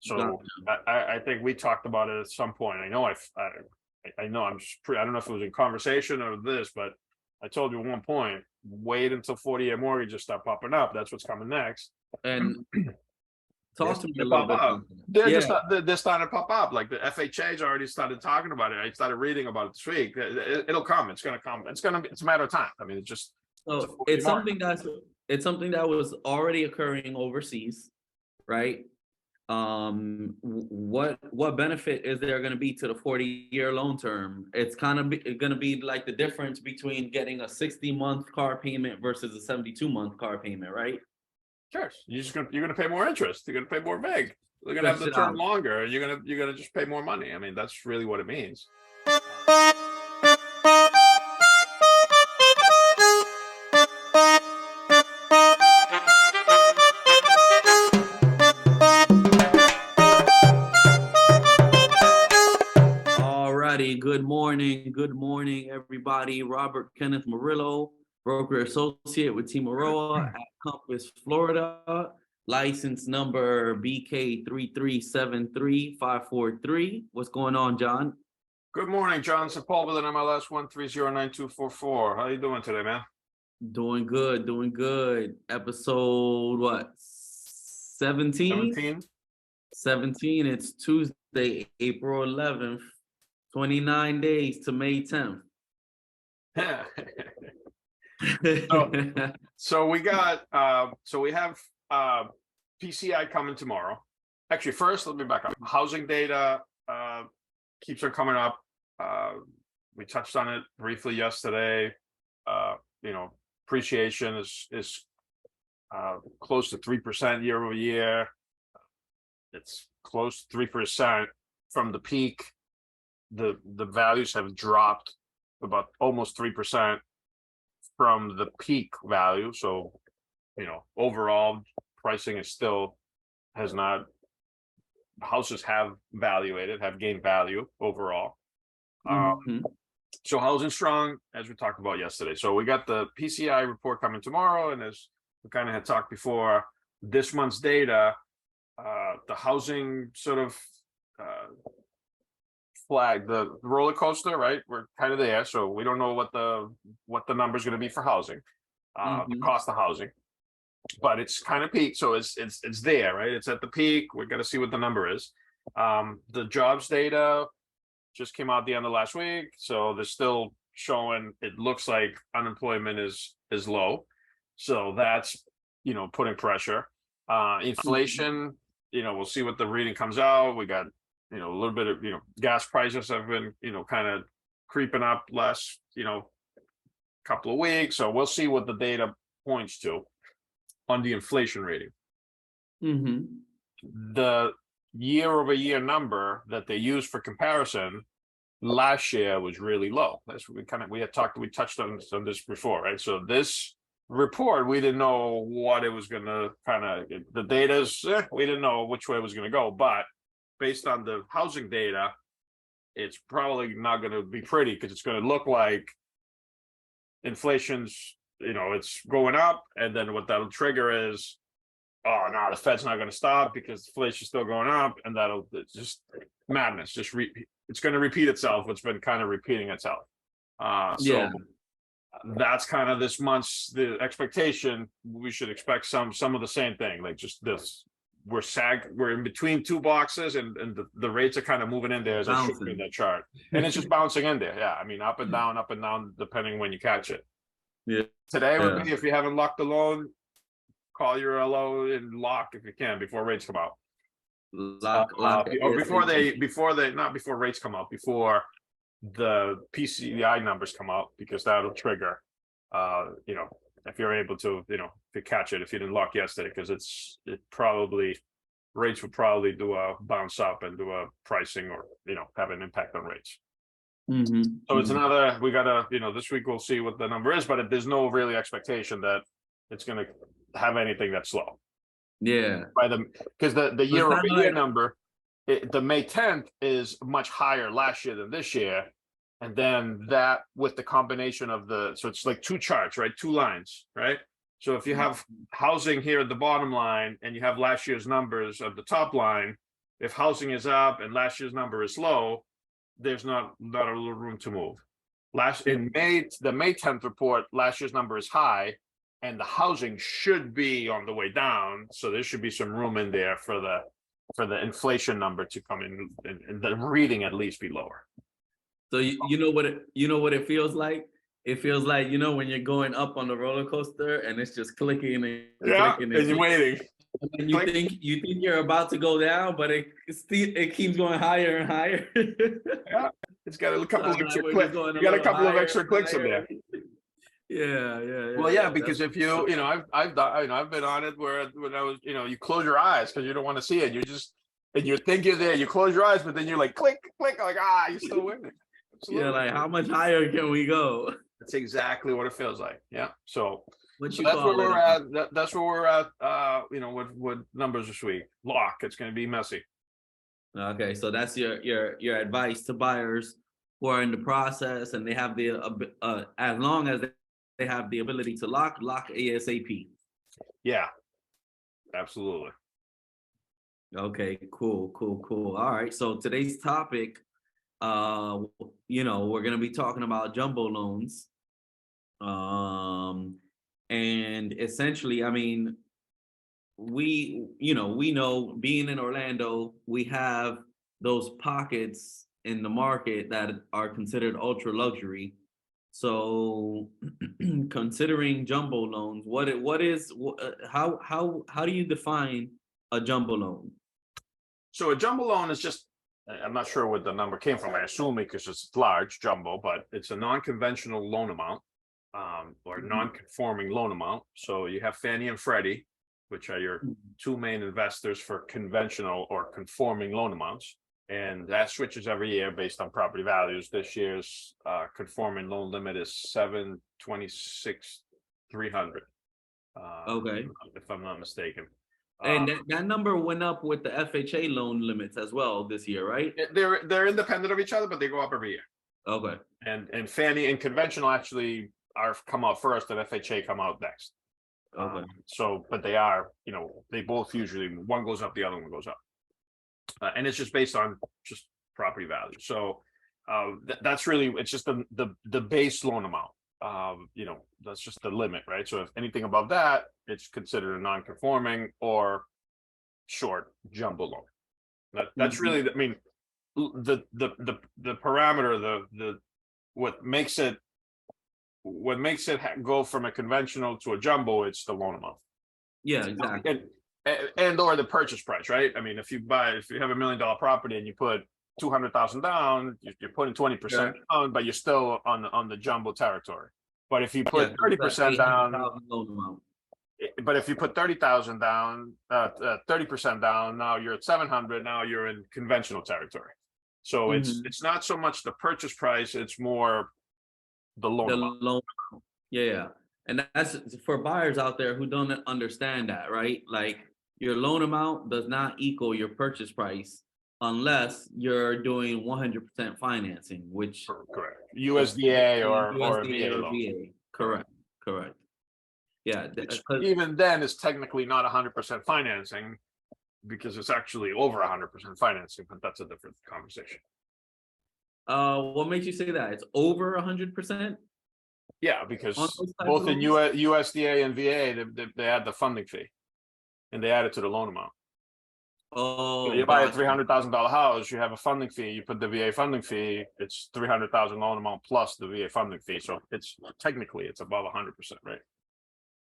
So I think we talked about it at some point. I know I know I don't know if it was in conversation or this, but I told you at one point, wait until 40-year mortgages start popping up. That's what's coming next. And talk to me a They little pop bit. up. They're starting to pop up. Like the FHA's already started talking about it. I started reading about it this week. It'll come. It's gonna come. It's a matter of time. I mean, it's just So it's something that was already occurring overseas, right? What benefit is there going to be to the 40-year loan term? It's kind of going to be like the difference between getting a 60-month car payment versus a 72-month car payment, right? Sure. You're gonna pay more interest. You're gonna pay more big. They're gonna have the term longer. You're gonna just pay more money. I mean, that's really what it means. Good morning, everybody. Robert Kenneth Morillo, broker associate with Team Aroa at Compass, Florida. License number BK3373543. What's going on, John? Good morning, John Sepulveda, NMLS 1309244. How you doing today, man? Doing good. Episode what? 17? 17. It's Tuesday, April 11th. 29 days to May 10th. So we have PCI coming tomorrow. Actually, first, let me back up. Housing data keeps on coming up. We touched on it briefly yesterday. Appreciation is close to 3% year over year. It's close to 3% from the peak. The values have dropped about almost 3% from the peak value. So, overall pricing is still houses have gained value overall. So housing strong, as we talked about yesterday. So we got the PCI report coming tomorrow. And as we kind of had talked before, this month's data, the housing sort of, flag the roller coaster, right? We're kind of there, so we don't know what the number is going to be for housing, the cost of housing, but it's kind of peaked, so it's there, right? It's at the peak. We're going to see what the number is. The jobs data just came out at the end of last week, so they're still showing. It looks like unemployment is low, so that's putting pressure. Inflation, we'll see what the reading comes out. We got a little bit of, gas prices have been, kind of creeping up last, couple of weeks. So we'll see what the data points to on the inflation rating. The year over year number that they use for comparison last year was really low. That's what we touched on this before, right? So this report, we didn't know what it was going to the data's, we didn't know which way it was going to go, but based on the housing data, it's probably not going to be pretty, because it's going to look like inflation's, it's going up, and then what that'll trigger is, oh no, the Fed's not going to stop because inflation's still going up, and it's just madness. It's going to repeat itself. What's been kind of repeating itself. So that's kind of this month's the expectation. We should expect some of the same thing, like just this. We're in between two boxes, and the rates are kind of moving in there as I should in that chart, and it's just bouncing in there. Yeah, I mean up and down, depending when you catch it. Yeah. Today would be, if you haven't locked the loan, call your LO and lock if you can before rates come out. Or before rates come out, before the PCI numbers come out, because that'll trigger. If you're able to, to catch it, if you didn't lock yesterday, because rates would probably do a bounce up and do a pricing, or, have an impact on rates. So it's another, we gotta, this week we'll see what the number is, but there's no really expectation that it's going to have anything that's low. Yeah. Because the year over year number, the May 10th is much higher last year than this year. And then that with the combination of so it's like two charts, right? Two lines, right? So if you have housing here at the bottom line, and you have last year's numbers at the top line, if housing is up and last year's number is low, there's not a little room to move. The May 10th report, last year's number is high, and the housing should be on the way down. So there should be some room in there for the inflation number to come in, and the reading at least be lower. So you know what it feels like? It feels like, when you're going up on the roller coaster and it's just clicking and clicking and you're waiting. And you think you're about to go down, but it keeps going higher and higher. Yeah, it's got a couple of extra clicks. You got a couple of extra clicks in there. Yeah. Well, yeah, because if I've been on it where when I was, you close your eyes because you don't want to see it. And you think you're there. You close your eyes, but then you're like click, like you're still winning. Absolutely. Yeah, like how much higher can we go? That's exactly what it feels like. Yeah. So that's where we're at. That's where we're at. With numbers this week. Lock. It's going to be messy. Okay, so that's your advice to buyers who are in the process and they have the as long as they have the ability to lock ASAP. Yeah. Absolutely. Okay. Cool. All right. So today's topic, we're gonna be talking about jumbo loans. And essentially, I mean, we know being in Orlando, we have those pockets in the market that are considered ultra luxury. So considering jumbo loans, how do you define a jumbo loan? So a jumbo loan is just, I'm not sure where the number came from. I assume because it's large jumbo, but it's a non-conventional loan amount, or non-conforming loan amount. So you have Fannie and Freddie, which are your two main investors for conventional or conforming loan amounts. And that switches every year based on property values. This year's conforming loan limit is $726,300. Okay. If I'm not mistaken. And that number went up with the FHA loan limits as well this year, right? They're independent of each other, but they go up every year. Okay. And Fannie and conventional actually come out first, and FHA come out next. Okay. But they are, they both usually, one goes up, the other one goes up. And it's just based on just property value. So that's really, it's just the base loan amount. That's just the limit, right? So if anything above that, it's considered a non-conforming or short jumbo loan. That's really, I mean, the parameter, what makes it go from a conventional to a jumbo, it's the loan amount. Yeah, exactly. And or the purchase price, right? I mean, if you have $1 million property and you put 200,000 down, you're putting 20% down, but you're still on the jumbo territory. But if you put 30% down, but if you put 30,000 down, 30% down, now you're at 700. Now you're in conventional territory. So it's not so much the purchase price; it's more the loan amount. Yeah. And that's for buyers out there who don't understand that, right? Like your loan amount does not equal your purchase price unless you're doing 100% financing, which correct. USDA or VA. Correct. Yeah. Even then, it's technically not 100% financing because it's actually over 100% financing, but that's a different conversation. What makes you say that? It's over 100%? Yeah, because both in USDA and VA, they add the funding fee, and they add it to the loan amount. Oh, so you buy a $300,000 house, you have a funding fee. You put the VA funding fee, it's $300,000 loan amount plus the VA funding fee. So it's technically above 100%, right?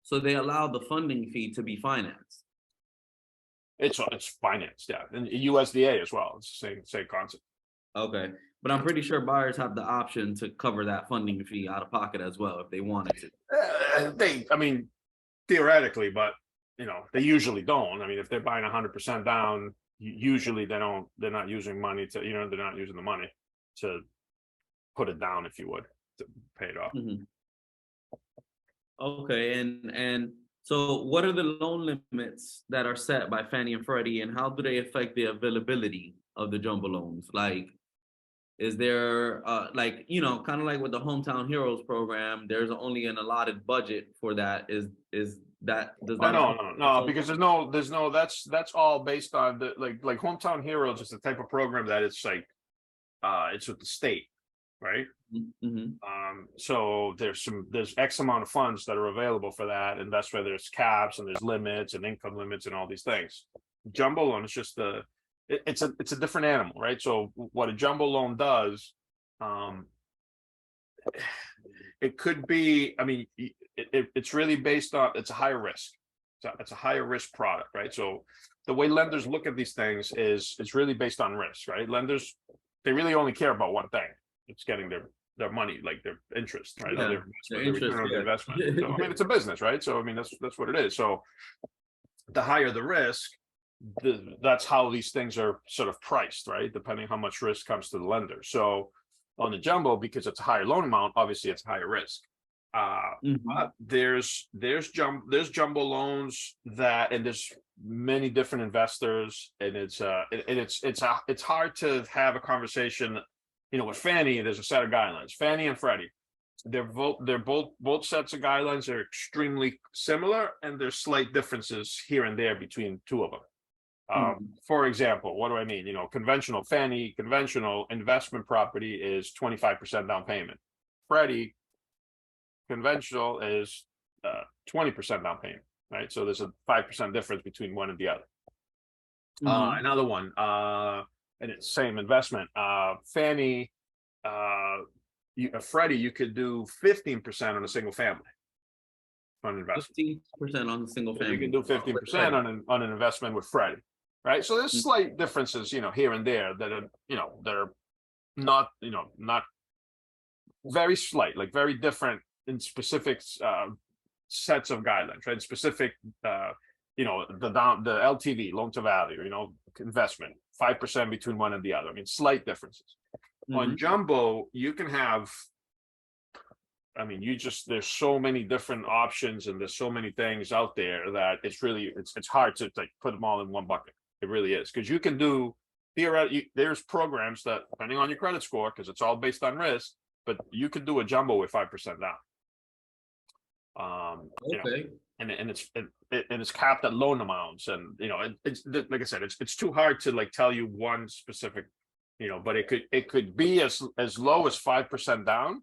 So they allow the funding fee to be financed. It's financed, yeah, and USDA as well. It's the same concept. Okay. But I'm pretty sure buyers have the option to cover that funding fee out of pocket as well if they wanted to. Theoretically, but they usually don't. I mean, if they're buying 100% down, usually they're not using money to, they're not using the money to put it down, if you would, to pay it off. Okay, and so what are the loan limits that are set by Fannie and Freddie, and how do they affect the availability of the jumbo loans? Like, is there kind of like with the Hometown Heroes program, there's only an allotted budget for that. Is Does Oh, that no, affect no, also? because there's no, that's all based on the, like Hometown Heroes is the type of program that it's like, it's with the state, right? Mm-hmm. So there's X amount of funds that are available for that, and that's where there's caps and there's limits and income limits and all these things. Jumbo loan is just it's a different animal, right? So what a jumbo loan does, um, it could be, I mean, it's really based on, it's a higher risk. It's a higher risk product, right? So the way lenders look at these things is it's really based on risk, right? Lenders, they really only care about one thing. It's getting their money, like their interest, right? Or Yeah, their the investment, their interest, return on the investment. So I yeah. mean, it's a business, right? So I mean, that's what it is. So the higher the risk, that's how these things are sort of priced, right? Depending how much risk comes to the lender. So on the jumbo, because it's a higher loan amount, obviously it's higher risk. Mhm. There's jumbo loans that, and there's many different investors, and it's hard to have a conversation, with Fannie. There's a set of guidelines. Fannie and Freddie, they're both sets of guidelines are extremely similar, and there's slight differences here and there between two of them. Mhm. For example, what do I mean? Conventional Fannie, conventional investment property is 25% down payment. Freddie, conventional is 20% down payment, right? So there's a 5% difference between one and the other. Mhm. Another one, and it's same investment. Fannie, Freddie, you could do 15% on a single family on investment. 15% on the single So you can family. do 15% on an investment with Freddie, right? So there's slight differences, here and there that are not, not very slight, like very different in specific sets of guidelines, right? Specific, the LTV, loan to value, investment, 5% between one and the other. I mean, slight differences. On Mhm. jumbo, you can have, I mean, there's so many different options and there's so many things out there that it's hard to like put them all in one bucket. It really is, because you can do theoretically, there's programs that, depending on your credit score, because it's all based on risk, but you could do a jumbo with 5% down. Okay. And it's capped at loan amounts, and it's like I said, it's too hard to like tell you one specific, but it could be as low as 5% down,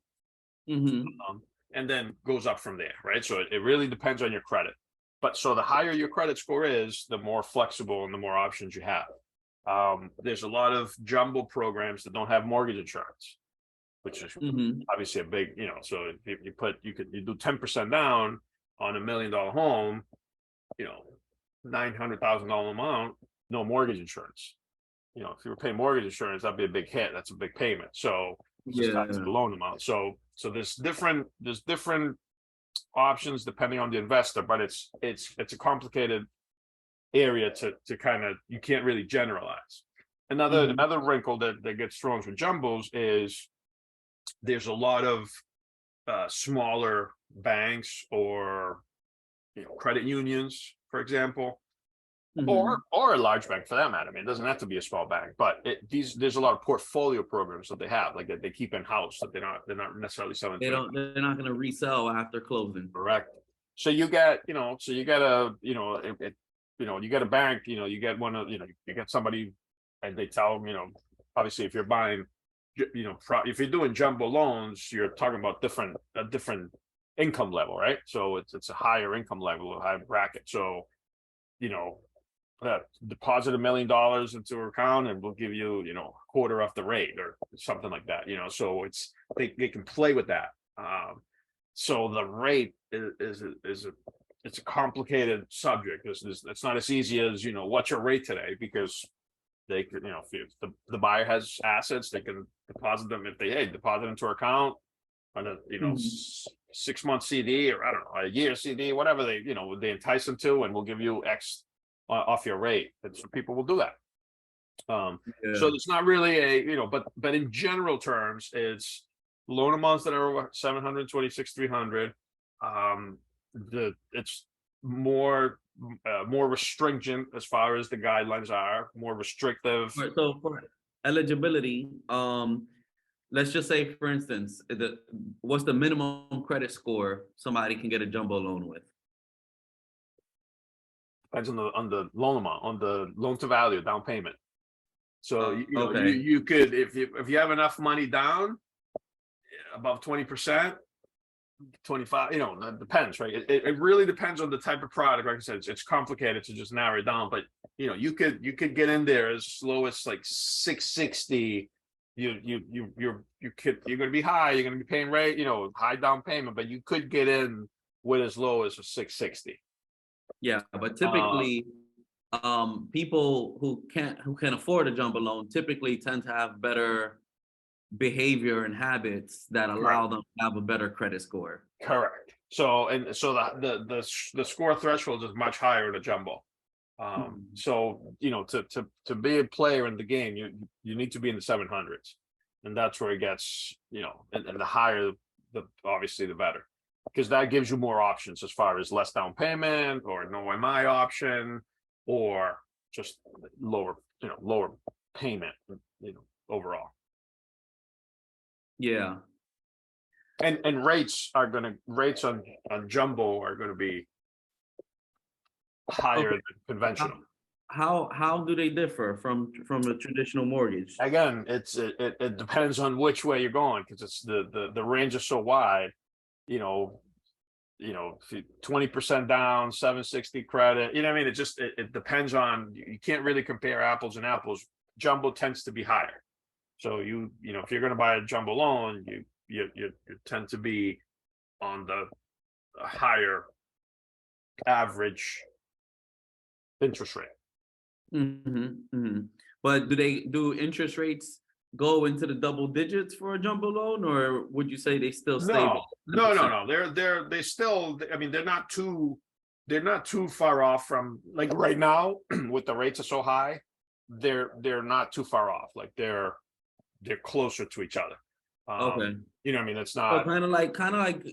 Mhm. and then goes up from there, right? So it really depends on your credit. But so the higher your credit score is, the more flexible and the more options you have. There's a lot of jumbo programs that don't have mortgage insurance, which is Mhm. obviously a big, so if you do 10% down on $1 million home, $900,000 amount, no mortgage insurance. If you were paying mortgage insurance, that'd be a big hit. That's a big payment. So it's just not to Yeah. the loan amount. So there's different options depending on the investor, but it's a complicated area to kind of, you can't really generalize. Mhm. Another wrinkle that gets thrown with jumbos is there's a lot of smaller banks or credit unions, for example, or Mhm. a large bank for that matter. I mean, it doesn't have to be a small bank, but there's a lot of portfolio programs that they have, like that they keep in house, that they're not necessarily selling to anybody. They're not gonna resell after closing. Correct. So you get, you got a, you get a bank, you get one of, you get somebody, and they tell them, obviously if you're buying, if you're doing jumbo loans, you're talking about a different income level, right? So it's a higher income level, a higher bracket. So, you know, deposit $1 million into an account and we'll give you, a quarter off the rate or something like that, so they can play with that. So the rate it's a complicated subject. It's not as easy as, what's your rate today, because they could, if the buyer has assets, they can deposit them, if they deposit into our account on a, Mhm. 6-month CD, or I don't know, a year CD, whatever they entice them to, and we'll give you X off your rate. And so people will do that. So Yeah. it's not really but in general terms, it's loan amounts that are over 726, 300. It's more restringent as far as the guidelines are, more restrictive. Right, so for eligibility, let's just say, for instance, what's the minimum credit score somebody can get a jumbo loan with? Depends on the loan amount, on the loan to value, down payment. So you know, Okay. you could, if you have enough money down, above 20%, 25, you know, that depends, right? It really depends on the type of product. Like I said, it's complicated to just narrow it down, but you know, you could get in there as low as like 660. You're going to be high, you're going to be paying rate, you know, high down payment, but you could get in with as low as a 660. Yeah, but typically, people who can afford a jumbo loan typically tend to have better behavior and habits that allow them to have a better credit score. Correct. So the score threshold is much higher in a jumbo. So you know, to be a player in the game, you need to be in the 700s, and that's where it gets, you know, and the higher the obviously the better, because that gives you more options as far as less down payment or no MI option, or just lower payment, you know, overall. Yeah. And rates on jumbo are gonna be higher than conventional. How do they differ from a traditional mortgage? Again, it depends on which way you're going, because it's the range is so wide. You know, 20% down, 760 credit. You know what I mean? It depends on, you can't really compare apples and apples. Jumbo tends to be higher. So you know, if you're going to buy a jumbo loan, you tend to be on the higher average interest rate. But do interest rates go into the double digits for a jumbo loan, or would you say they still stay? No. They still, I mean, they're not too far off from, like, right now with the rates are so high, they're not too far off. Like they're closer to each other. Okay. You know what I mean? It's So not, kind of like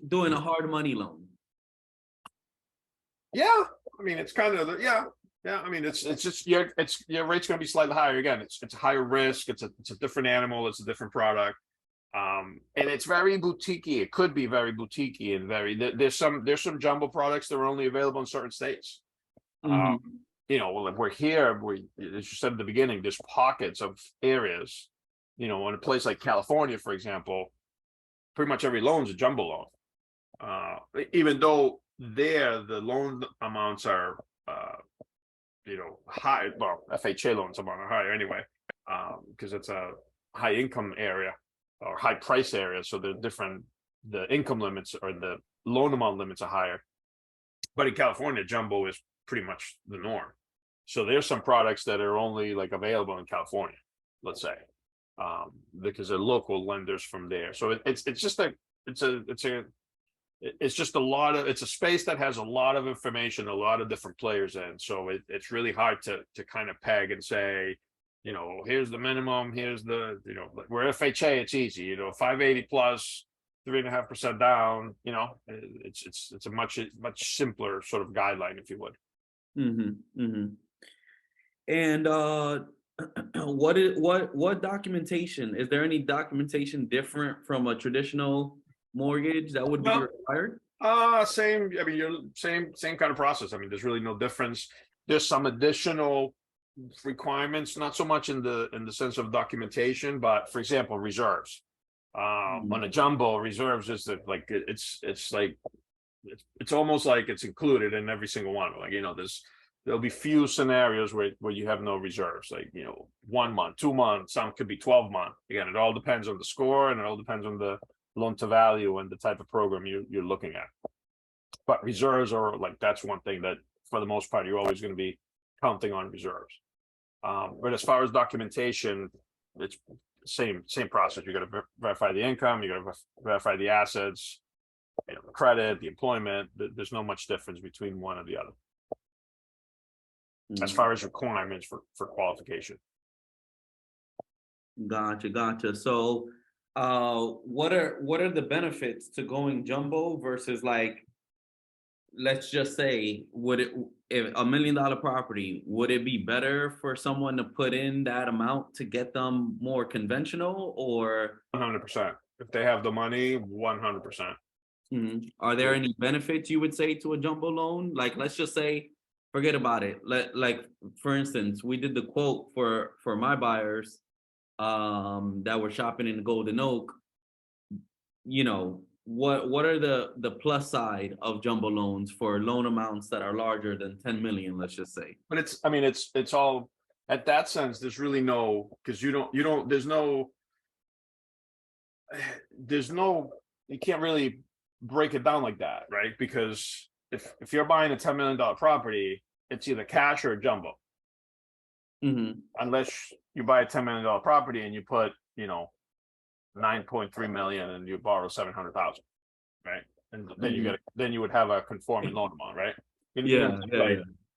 doing a hard money loan. yeah. I mean, it's kind of, yeah. I mean, it's just your rate's going to be slightly higher. Again, it's higher risk. It's a different animal. It's a different product. And it's very boutiquey. It could be very boutiquey and there's some jumbo products that are only available in certain states. You know, well, we're here, as you said at the beginning, there's pockets of areas, you know, in a place like California, for example, pretty much every loan's a jumbo loan. Even though there the loan amounts are you know, high, well, FHA loans amount are higher anyway, because it's a high income area or high price area. So the income limits or the loan amount limits are higher. But in California, jumbo is pretty much the norm. So there's some products that are only like available in California, let's say, because they're local lenders from there. So it's just it's a space that has a lot of information, a lot of different players in. So it's really hard to kind of peg and say, you know, here's the minimum, here's the, you know, we're FHA, it's easy, you know, 580 plus 3.5% down, you know, it's a much simpler sort of guideline, if you would. And what documentation, is there any documentation different from a traditional mortgage that would be required? Same. I mean, you're same kind of process. I mean, there's really no difference. There's some additional requirements, not so much in the sense of documentation, but for example, reserves. On a jumbo, reserves is like it's almost like it's included in every single one. Like, you know, there'll be few scenarios where you have no reserves, like, you know, 1 month, 2 months, some could be 12 months. Again, it all depends on the score and it all depends on the loan to value and the type of program you're looking at. But reserves are like, that's one thing that for the most part, you're always going to be counting on reserves. But as far as documentation, it's same process. You got to verify the income, you got to verify the assets, you know, the credit, the employment. There's no much difference between one or the other as far as requirements for qualification. Gotcha. So what are the benefits to going jumbo versus, like, let's just say, if $1 million property, would it be better for someone to put in that amount to get them more conventional, or 100%? If they have the money, 100%. Are there any benefits you would say to a jumbo loan? Like, let's just say forget about it. Like for instance, we did the quote for my buyers that were shopping in Golden Oak. You know, what are the plus side of jumbo loans for loan amounts that are larger than 10 million, let's just say? But it's, I mean, it's all, at that sense, there's really no, because you don't, there's no, you can't really break it down like that, right? Because if you're buying a $10 million property, it's either cash or a jumbo. Unless you buy a $10 million property and you put, 9.3 million and you borrow 700,000, right? And then then you would have a conforming loan amount, right? Yeah.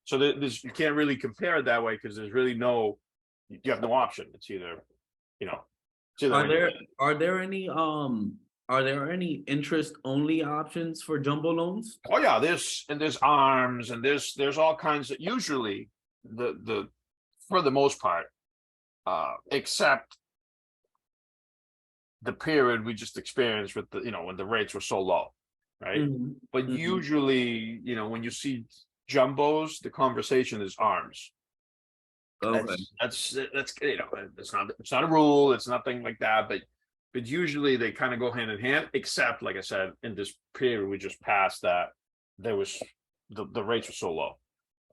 So there's, you can't really compare it that way because there's really no, you have no option. It's either, it's either. Are there any interest only options for jumbo loans? Oh yeah, there's arms and there's all kinds of, usually the for the most part, except the period we just experienced with the, when the rates were so low, right? But usually, when you see jumbos, the conversation is arms. Okay. That's it's not a rule, it's nothing like that, but usually they kind of go hand in hand, except like I said, in this period we just passed, that there was the rates were so low.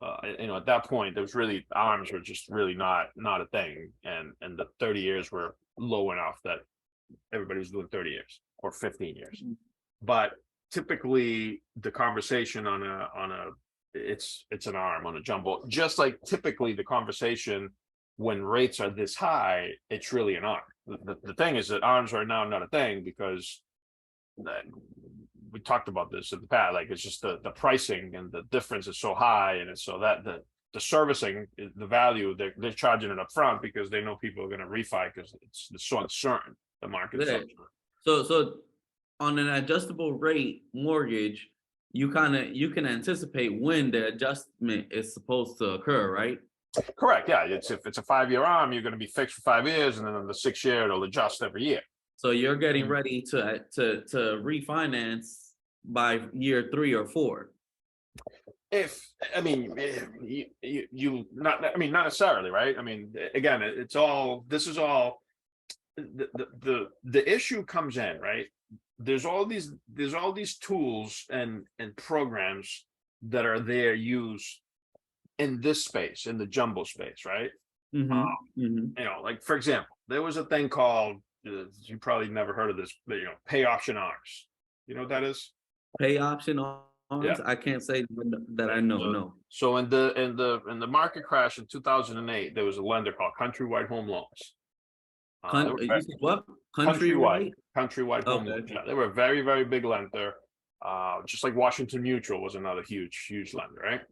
At that point, there was really, arms were just really not a thing, and the 30 years were low enough that everybody was doing 30 years or 15 years. But typically the conversation on a it's an arm on a jumbo, just like typically the conversation when rates are this high, it's really an arm. The thing is that arms are now not a thing because we talked about this in the past, like it's just the pricing and the difference is so high, and it's so that the servicing, the value, they're charging it up front because they know people are going to refi because it's so uncertain, the market. So on an adjustable rate mortgage, you can anticipate when the adjustment is supposed to occur, right? Correct. Yeah. If it's a 5-year arm, you're going to be fixed for 5 years, and then in the 6th year it'll adjust every year. So you're getting ready to refinance by year 3 or 4. Not necessarily, right? I mean, again, this is all the issue comes in, right? There's all these tools and programs that are there used in this space, in the jumbo space, right? Like for example, there was a thing called, you probably never heard of this, but pay option arms. You know what that is? Pay option arms? Yeah. I can't say that I know. No. So in the market crash in 2008, there was a lender called Countrywide Home Loans. You said what? Countrywide Home Loans. Yeah, they were a very, very big lender. Just like Washington Mutual was another huge lender, right?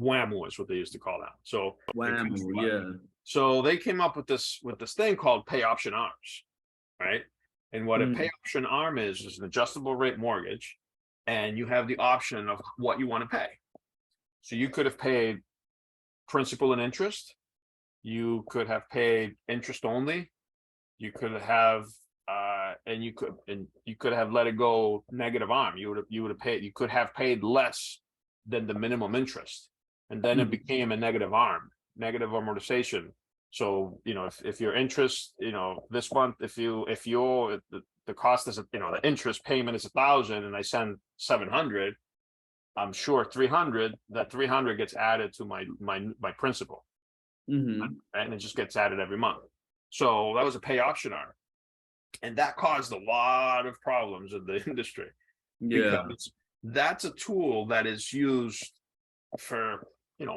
WAMU is what they used to call that. So WAMU, yeah. So they came up with this thing called pay option arms, right? And what a pay option arm is an adjustable rate mortgage, and you have the option of what you want to pay. So you could have paid principal and interest. You could have paid interest only. You could have you could have let it go negative arm. You could have paid less than the minimum interest, and then it became a negative arm, negative amortization. So if your interest, this month, if the cost is, the interest payment is 1,000 and I send 700, I'm sure 300 gets added to my principal, and it just gets added every month. So that was a pay option arm, and that caused a lot of problems in the industry. Yeah, because that's a tool that is used for,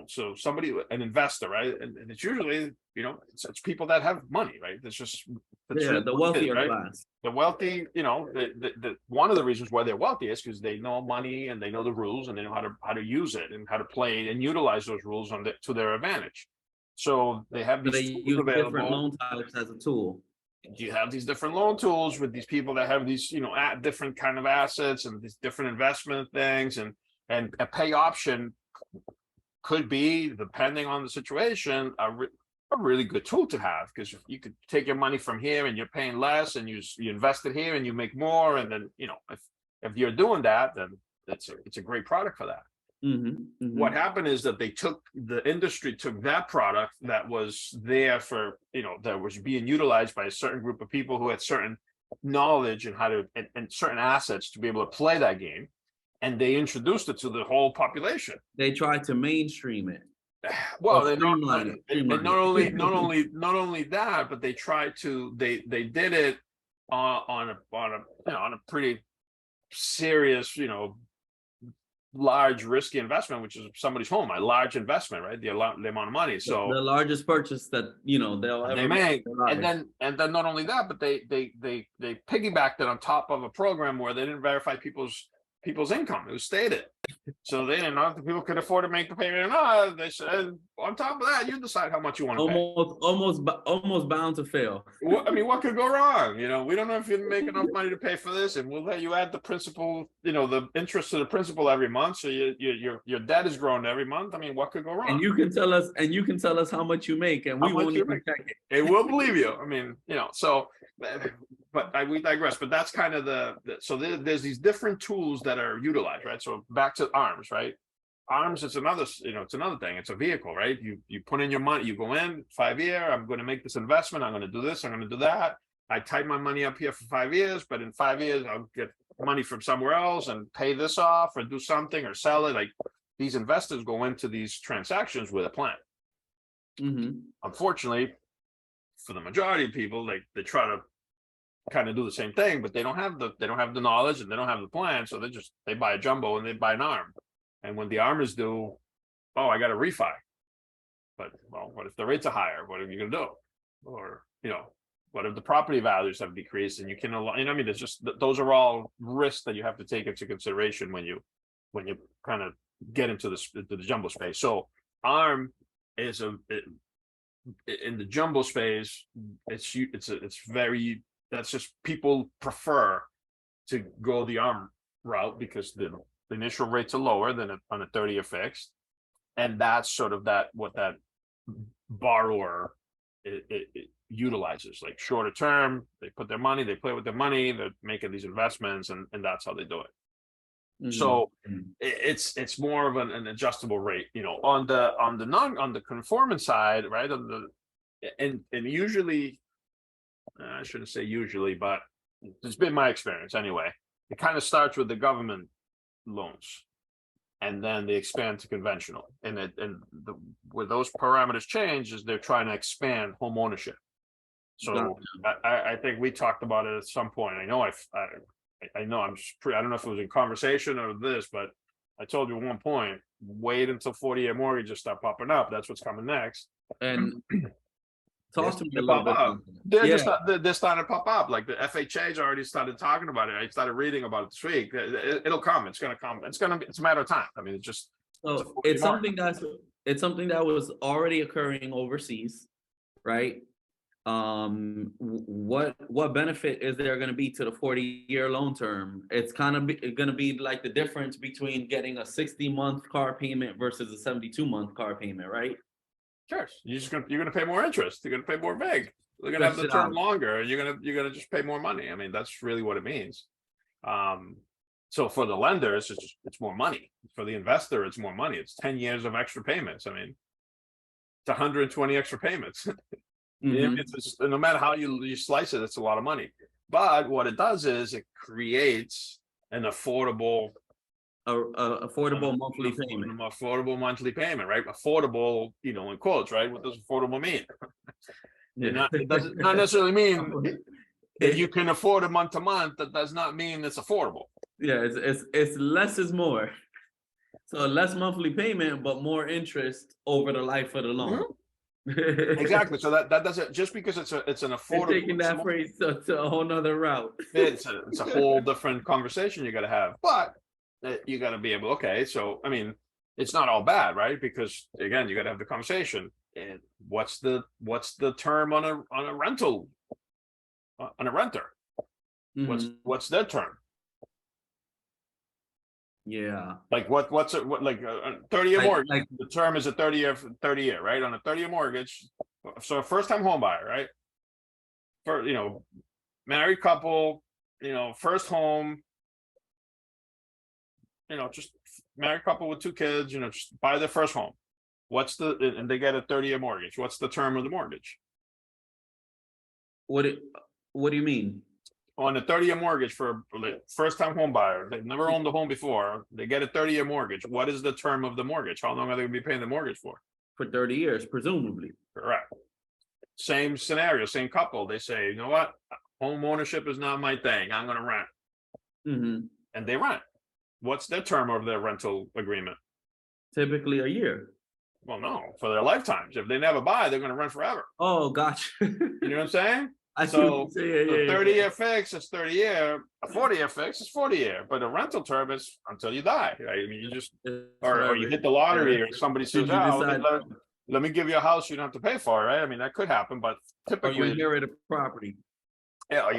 so somebody, an investor, right? And it's usually, it's people that have money, right? It's just the wealthier class. The wealthy, the one of the reasons why they're wealthy is because they know money and they know the rules and they know how to use it and how to play and utilize those rules to their advantage. So they have these use different loan types as a tool. You have these different loan tools with these people that have these, different kind of assets and these different investment things, and a pay option could be, depending on the situation, a really good tool to have, because you could take your money from here and you're paying less, and you invest it here and you make more, and then if you're doing that, then it's a great product for that. What happened is that the industry took that product that was there for, that was being utilized by a certain group of people who had certain knowledge and how to, and certain assets to be able to play that game. And they introduced it to the whole population. They tried to mainstream it. Well, Or they streamline it, streamline not it. not only that, but they tried to, they did it on a pretty serious, large risky investment, which is somebody's home, a large investment, right? The amount of money. So the largest purchase that they'll ever they make, in their lives. and then not only that, but they piggybacked it on top of a program where they didn't verify people's income. It was stated. So they didn't know if the people could afford to make the payment or not. They said, on top of that, you decide how much you want to pay. Almost bound to fail. I mean, what could go wrong? We don't know if you make enough money to pay for this, and we'll let you add the principal, the interest to the principal every month. So your debt is growing every month. I mean, what could go wrong? And you can tell us how much you make, and we won't even check it. And we'll believe you. I mean, so. But we digress. But that's kind of so there's these different tools that are utilized, right? So back to arms, right? Arms, it's another thing. It's a vehicle, right? You put in your money, you go in 5 year. I'm going to make this investment. I'm going to do this. I'm going to do that. I tied my money up here for 5 years, but in 5 years I'll get money from somewhere else and pay this off or do something or sell it. Like these investors go into these transactions with a plan. Unfortunately, for the majority of people, they try to kind of do the same thing, but they don't have the knowledge and they don't have the plan. So they buy a jumbo and they buy an arm. And when the arm is due, oh, I got a refi. But well, what if the rates are higher? What are you gonna do? Or what if the property values have decreased and you can, I mean, it's just those are all risks that you have to take into consideration when you kind of get into the jumbo space. So arm is in the jumbo space, that's just people prefer to go the arm route because the initial rates are lower than on a 30-year fixed. And that's sort of what that borrower it utilizes, like shorter term, they put their money, they play with their money, they're making these investments and that's how they do it. So it's more of an adjustable rate, on the conforming side, right? And usually, I shouldn't say usually, but it's been my experience anyway. It kind of starts with the government loans, and then they expand to conventional. And where those parameters change is they're trying to expand home ownership. So I think we talked about it at some point. I know I don't know if it was in conversation or this, but I told you at one point, wait until 40-year mortgages start popping up. That's what's coming next. And talk to me a little bit. They're starting to pop up. Like the FHA's already started talking about it. I started reading about it this week. It'll come. It's going to come. It's a matter of time. I mean, it's just. So it's something that was already occurring overseas, right? What benefit is there going to be to the 40-year loan term? It's kind of going to be like the difference between getting a 60-month car payment versus a 72-month car payment, right? Sure. You're gonna pay more interest. You're gonna pay more big. They're gonna have the term longer, and you're gonna just pay more money. I mean, that's really what it means. So for the lender, it's more money. For the investor, it's more money. It's 10 years of extra payments. I mean, it's 120 extra payments. No matter how you slice it, it's a lot of money. But what it does is it creates an affordable monthly payment. An affordable monthly payment, right? Affordable, in quotes, right? What does affordable mean? It doesn't not necessarily mean that you can afford it month to month. That does not mean it's affordable. Yeah, it's less is more. So less monthly payment, but more interest over the life of the loan. Exactly. So that doesn't, just because it's an affordable. They're taking that phrase to a whole nother route. It's a whole different conversation you got to have, but you got to be able. Okay, so I mean, it's not all bad, right? Because again, you got to have the conversation. And what's the term on a rental, on a renter? What's their term? Yeah. Like what's a 30-year mortgage? Like the term is a 30 year, right? On a 30-year mortgage. So a first time home buyer, right? For married couple, first home, just married couple with 2 kids, just buy their first home. And they get a 30-year mortgage. What's the term of the mortgage? What do you mean? On a 30-year mortgage for a first-time home buyer, they've never owned a home before, they get a 30-year mortgage. What is the term of the mortgage? How long are they going to be paying the mortgage for? For 30 years, presumably. Correct. Same scenario, same couple. They say, you know what? Home ownership is not my thing. I'm going to rent. And they rent. What's their term of their rental agreement? Typically a year. Well, no, for their lifetimes. If they never buy, they're going to rent forever. Oh, gotcha. You know what I'm saying? So the 30-year fix is 30-year. A 40-year fix is 40-year. But a rental term is until you die. Right? I mean, you just or you hit the lottery, or somebody says, "Oh, let me give you a house you don't have to pay for." Right? I mean, that could happen, but typically, or you inherit a property. Yeah,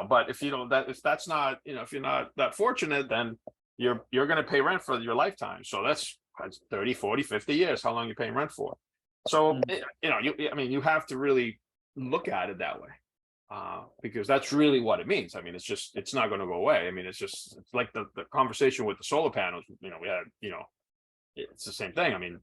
but if you don't, if that's not, if you're not that fortunate, then you're going to pay rent for your lifetime. So that's 30, 40, 50 years, how long you're paying rent for. So, you have to really look at it that way, because that's really what it means. I mean, it's not going to go away. I mean, it's like the conversation with the solar panels, we had, it's the same thing. I mean,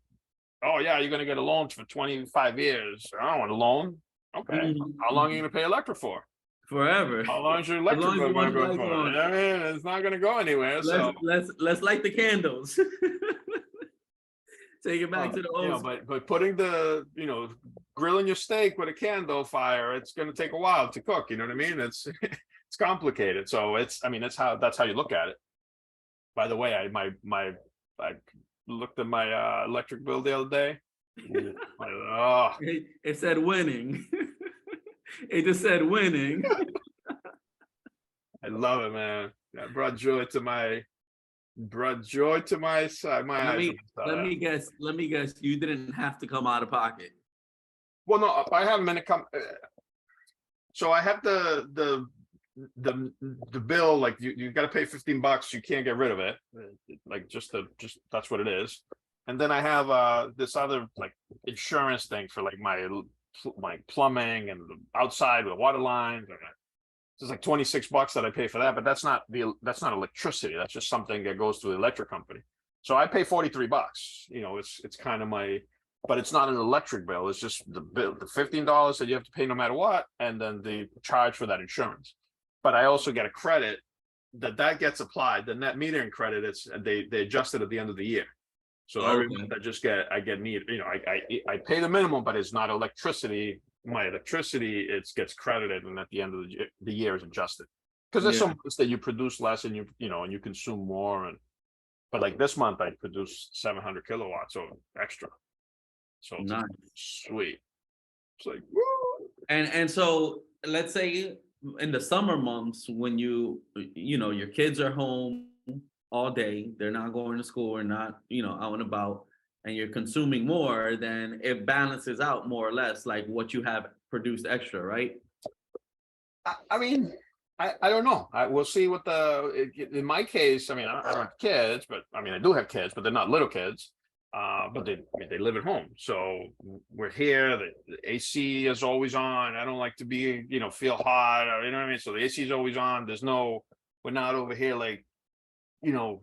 oh yeah, you're going to get a loan for 25 years. I don't want a loan. Okay. How long are you going to pay electric for? Forever. How long is your electric bill going to go for? I mean, it's not going to go anywhere. Let's light the candles. Take it back to the old. But putting the grilling your steak with a candle fire, it's going to take a while to cook. You know what I mean? It's complicated. So that's how you look at it. By the way, I looked at my electric bill the other day. It said winning. It just said winning. I love it, man. That brought joy to my side. Let me guess. You didn't have to come out of pocket. Well, no, I haven't been so I have the bill. Like you got to pay $15. You can't get rid of it. Like just that's what it is. And then I have this other like insurance thing for like my plumbing and the outside with water lines. It's like $26 that I pay for that, but that's not electricity. That's just something that goes to the electric company. So I pay $43. It's kind of but it's not an electric bill. It's just the bill, the $15 that you have to pay no matter what, and then the charge for that insurance. But I also get a credit that gets applied. The net metering credit, they adjust it at the end of the year. So every month I get meter. I pay the minimum, but it's not electricity. My electricity gets credited, and at the end of the year is adjusted. Because there's some months that you produce less and you consume more. But like this month I produced 700 kilowatts or extra. So it's sweet. It's like woo. And so let's say in the summer months when your kids are home all day, they're not going to school or not, out and about, and you're consuming more, then it balances out more or less like what you have produced extra, right? I mean, I don't know. We'll see what in my case, I mean, I don't have kids, but I mean, I do have kids, but they're not little kids. But they live at home. So we're here, the AC is always on. I don't like to be, feel hot, or, you know what I mean? So the AC is always on. We're not over here like,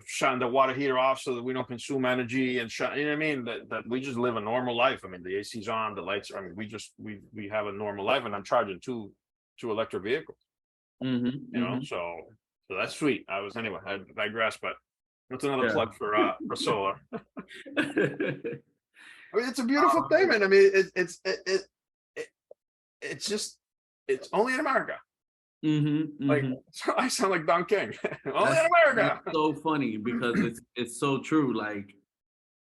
shutting the water heater off so that we don't consume energy and you know what I mean? That we just live a normal life. I mean, the AC's on, the lights are, I mean, we have a normal life, and I'm charging two electric vehicles. So that's sweet. I digress, but that's another plug for solar. I mean, it's a beautiful thing, man. I mean, it's only in America. Like I sound like Don King. Only in America. That's so funny because it's so true. Like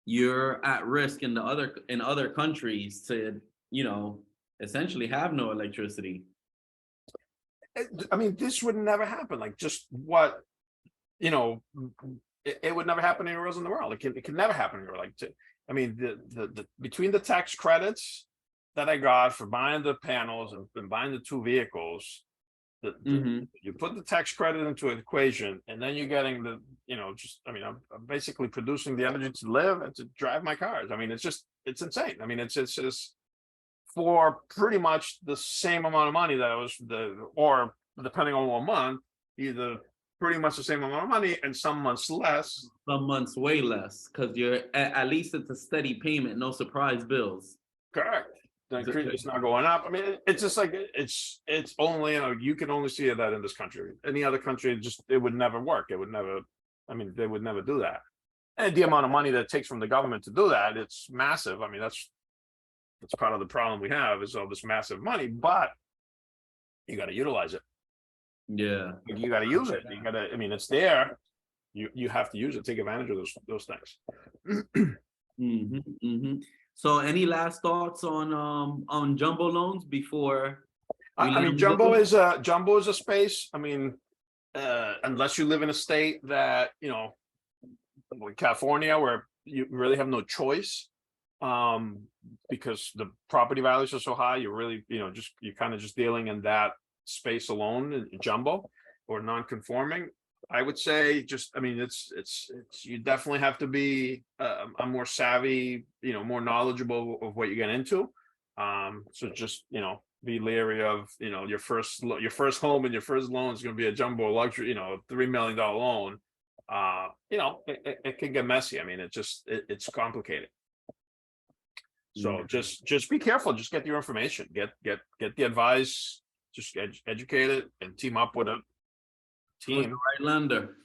you're at risk in other countries to essentially have no electricity. I mean, this would never happen. Like just what it would never happen anywhere else in the world. It can never happen anywhere. Like I mean, the between the tax credits that I got for buying the panels and buying the 2 vehicles. You put the tax credit into an equation, and then you're getting I'm basically producing the energy to live and to drive my cars. I mean, it's insane. I mean, it's just for pretty much the same amount of money that or depending on what month, either pretty much the same amount of money, and some months less. Some months way less, because you're at least it's a steady payment, no surprise bills. Correct. It's not going up. I mean, it's just like it's only, you can only see that in this country. Any other country, it would never work. It would never. I mean, they would never do that. And the amount of money that it takes from the government to do that, it's massive. I mean, that's part of the problem we have, is all this massive money, but you got to utilize it. Yeah. You got to use it. You got to. I mean, it's there. You have to use it. Take advantage of those things. So, any last thoughts on jumbo loans before? I mean, jumbo is a space. I mean, unless you live in a state that, like California, where you really have no choice, because the property values are so high, you're really, you're kind of just dealing in that space alone in jumbo or non-conforming. I would say it's you definitely have to be a more savvy, more knowledgeable of what you get into. So just, be leery of, your first home and your first loan is going to be a jumbo luxury, $3 million loan. It can get messy. I mean, it's complicated. So just be careful. Just get your information, get the advice, just educate it, and team up with a team, with the right lender,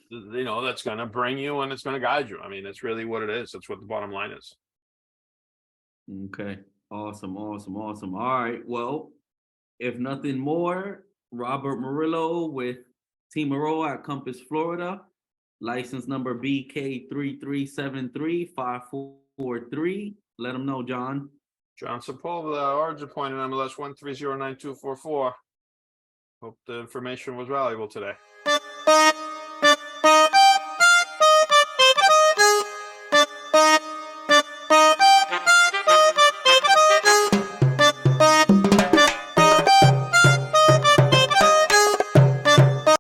that's going to bring you and it's going to guide you. I mean, that's really what it is. That's what the bottom line is. Okay. Awesome. All right. Well, if nothing more, Robert Morillo with Team Aroa at Compass, Florida, license number BK33735543. Let them know, John. John Sepulveda, origin point NMLS 1309244. Hope the information was valuable today.